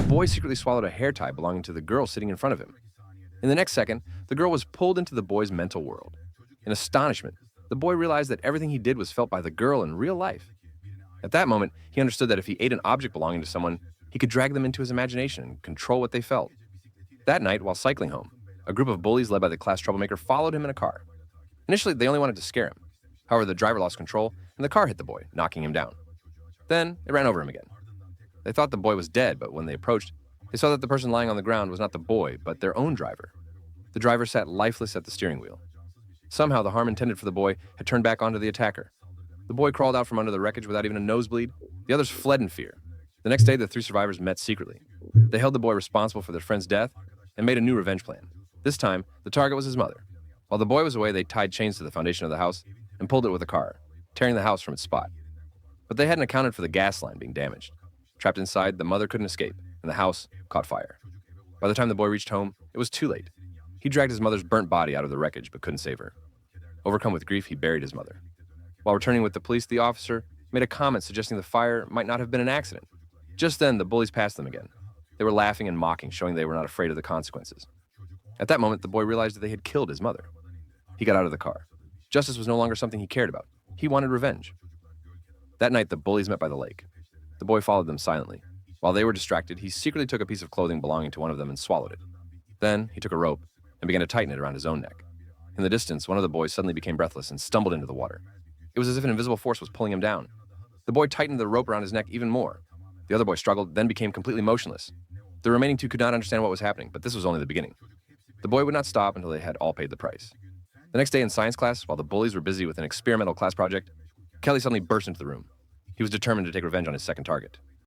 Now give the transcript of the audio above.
boy secretly swallowed a hair tie belonging to the girl sitting in front of him. In the next second, the girl was pulled into the boy's mental world. In astonishment, the boy realized that everything he did was felt by the girl in real life. At that moment, he understood that if he ate an object belonging to someone, he could drag them into his imagination and control what they felt. That night, while cycling home, a group of bullies led by the class troublemaker followed him in a car. Initially, they only wanted to scare him. However, the driver lost control and the car hit the boy, knocking him down. Then, it ran over him again. They thought the boy was dead, but when they approached, they saw that the person lying on the ground was not the boy, but their own driver. The driver sat lifeless at the steering wheel. Somehow, the harm intended for the boy had turned back onto the attacker. The boy crawled out from under the wreckage without even a nosebleed. The others fled in fear. The next day, the three survivors met secretly. They held the boy responsible for their friend's death and made a new revenge plan. This time, the target was his mother. While the boy was away, they tied chains to the foundation of the house and pulled it with a car, tearing the house from its spot. But they hadn't accounted for the gas line being damaged. Trapped inside, the mother couldn't escape, and the house caught fire. By the time the boy reached home, it was too late. He dragged his mother's burnt body out of the wreckage but couldn't save her. Overcome with grief, he buried his mother. While returning with the police, the officer made a comment suggesting the fire might not have been an accident. Just then, the bullies passed them again. They were laughing and mocking, showing they were not afraid of the consequences. At that moment, the boy realized that they had killed his mother. He got out of the car. Justice was no longer something he cared about. He wanted revenge. That night, the bullies met by the lake. The boy followed them silently. While they were distracted, he secretly took a piece of clothing belonging to one of them and swallowed it. Then, he took a rope and began to tighten it around his own neck. In the distance, one of the boys suddenly became breathless and stumbled into the water. It was as if an invisible force was pulling him down. The boy tightened the rope around his neck even more. The other boy struggled, then became completely motionless. The remaining two could not understand what was happening, but this was only the beginning. The boy would not stop until they had all paid the price. The next day in science class, while the bullies were busy with an experimental class project, Kelly suddenly burst into the room. He was determined to take revenge on his second target.